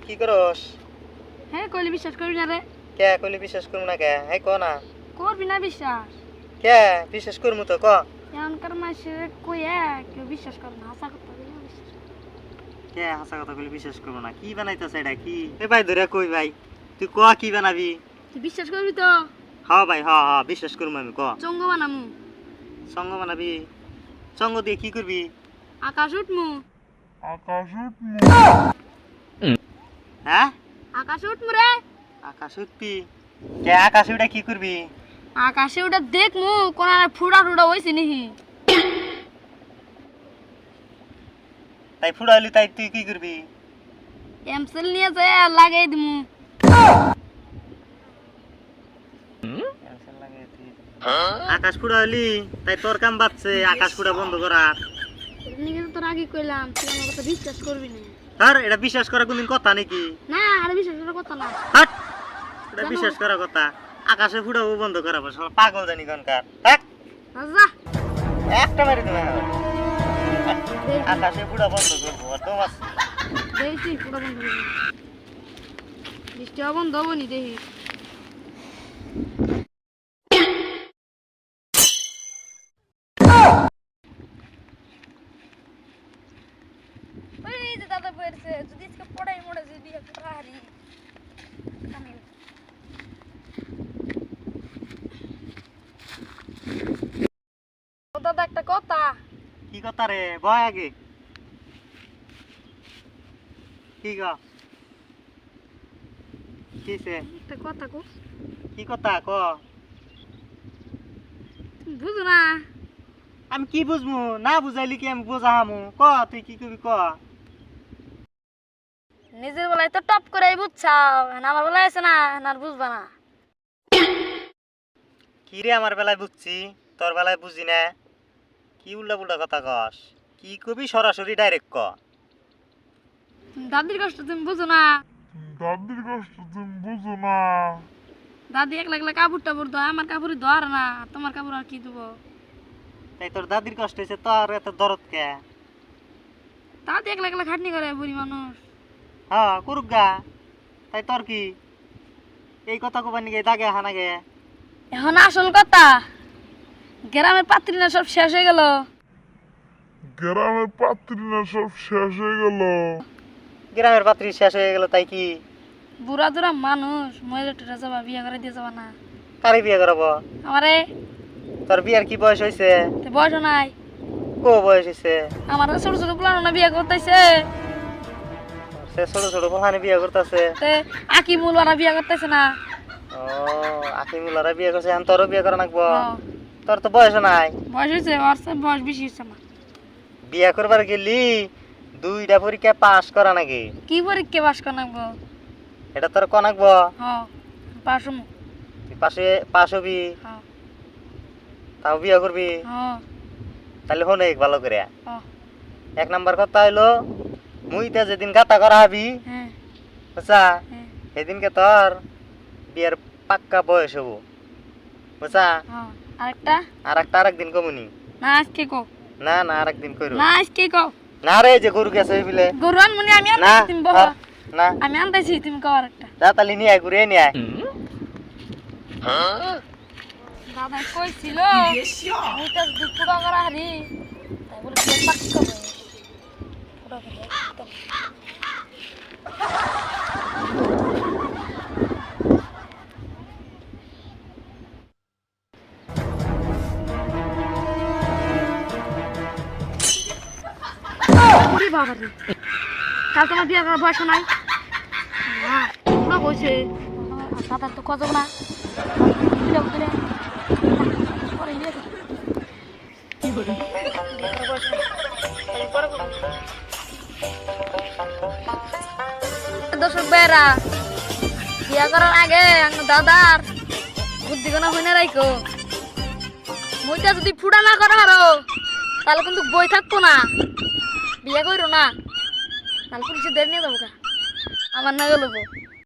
কি করস? হ্যাঁ কইলে বিশ্বাস করবি না রে। কে কইলি বিশ্বাস করবো না কে? হ্যাঁ ক না। করবি না বিশ্বাস। কে বিশ্বাস করবো তো ক। এমনকার মাসে কইয়া কেউ বিশ্বাস করে না, হাসা কথা বলে বিশ্বাস করে। কে হাসা কথা কইলি বিশ্বাস করবো না? কি বানাইতেছে এটা কি? এ ভাই ধরে কই ভাই, তুই ক কি বানাবি? তুই বিশ্বাস করবি তো? হ্যাঁ ভাই হ্যাঁ বিশ্বাস করবো আমি ক। চঙ্গ বানামু। সঙ্গ বানাবি? সঙ্গ দিয়ে কি করবি? আকাশ উঠমু। হ্যাঁ আকাশ উঠমু রে। আকাশ উঠবি? কে আকাশ উঠে কি করবি? আকাশে ওটা দেখমু কোন ফুটা টুটা হইছে নাকি। তাই ফুড়াইলি তাই তুই কি করবি? এমসেল নিয়ে যায় লাগাই দিমু। আকাশ ফুড়াইলি তাই তোর কাম বাড়ছে আকাশ ফুড়া বন্ধ করার। এটা নিয়ে তোর আগে কইলাম তুই আমার কথা বিশ্বাস করবি না। আর এটা বিশ্বাস করা কোনদিন কথা নাকি? না আর বিশ্বাস করার কথা না। হাট, এটা বিশ্বাস করার কথা। আকাশে ফুড়াবো বন্ধ করাবো, সব পাগল জানি কোনকার। হ্যাঁ যা একটা মেরে দেবে। আকাশে ফুড়া বন্ধ করবো আর তোমার দেখি পুরো বন্ধ করবি। বৃষ্টি বন্ধ হবো নি দেখি। ওই যে দাদা বলছে যদি আজকে পড়াই মোড়ে যদি একটু হারি ও দাদা একটা কথা। কি কথা রে? বয় আগে কি গো? কিসে? একটা কথা কো। কি কথা ক? বুঝো না? আমি কি বুঝমু? না বুঝাইলি কি আমি বোঝামু? ক তুই কি করবি ক। নিজের বেলায় তো টপ করে বুঝছাও, আমার বেলায় আছে না আর বুঝবা না। কি রে আমার বেলায় বুঝছি, তোর বেলায় বুঝি না? কি উল্টা পুল্টা কথা কস? কি কবি সরাসরি ডাইরেক্ট ক। দাদির কষ্ট তুমি বুঝো না? বুঝো না। দাদি একলা একলা কাপড় টাপড় ধোয়, আমার কাপড়ই ধোয়ার না, তোমার কাপড় আর কি দেবো? তাই তোর দাদির কষ্ট হয়েছে, তোর এত দরদ কে? দাদি একলা একলা খাটনি করে বুড়ি মানুষ। হ্যাঁ করুক গা, তাই তোর কি? এই কথা কবার নিকে দাগে হানাগে। এখন আসল কথা, গ্রামের পাত্রী না সব শেষ হয়ে গেল। গ্রামের পাত্রী না সব শেষ হয়ে গেল। গ্রামের পাত্রী শেষ হয়ে গেল তাই কি? বুড়া দুরা মানুষ মহিলা টেরা যাবা বিয়ে করে দিয়ে যাবা না? কারে বিয়ে করাবো? আমারে তোর বিয়ার কি বয়স হয়েছে? বয়স নাই। কো বয়স হয়েছে? আমার ছোট ছোট পুলানো না বিয়ে করতেছে। সে ছোট ছোট পোলানে বিয়ে করতেছে। আকি মূল ওরা বিয়ে করতেছে না। ও আকিমুলারা বিয়ে করছে, এখন তোরও বিয়ে করা নাকবো? হ্যাঁ। তোর তো বয়স নাই। বয়স হয়েছে, ওর চেয়ে বয়স বেশি হয়েছে আমার। বিয়ে করবার গেলি 2টা পরীক্ষা পাস করা নাকি? কি পরীক্ষা পাস করে নাকবো? এটা তোর ক নাকবো? হ্যাঁ পাস হমু। তুই পাস হবি, হ্যাঁ তাও বিয়ে করবি? হ্যাঁ তাহলে হনে ভালো করে। হ্যাঁ 1 নাম্বার কথা হইলো, মুইতে যেদিন গাতা করা হবি হ্যাঁ বুঝছা, হ্যাঁ সেদিনকে তোর বিয়ের পাক্কা বয়স হবো বুঝছা। হ্যাঁ আরেকটা আরেকদিন কমুনি। না আজকে কো। না না আরেকদিন করো না আজকে কো। না রে, যে গরু গেছে বিলে। গরু আনমুনি আমি না আনতেছি তুমি বহ। না আমি আনতেছি তুমি কও আরেকটা। যা তাহলে নিয়ে আয়, ঘুরে নিয়ে আয়। দাদা কইছিল ওইটা যদি পুরা করা হারি তাই বলে বিয়ে পাক্কা হবে। পুরা করে একদম। ওরে বাবা রে, কাল তোমার বিয়ে করার বয়স নাই? না পুরা কইছে দাদার তো কত না বিয়ে করে পরে বিয়ে করে। কি বলে দর্শক বেড়া বিয়া করার আগে দাদার বুদ্ধি কোনা হইনা রাখো। মইটা যদি ফুটা না করা হারো তাহলে কিন্তু বই থাকবো না, বিয়ে করো না, তাহলে পুলিশে দেড় নিয়ে যাবো আমার না গেল।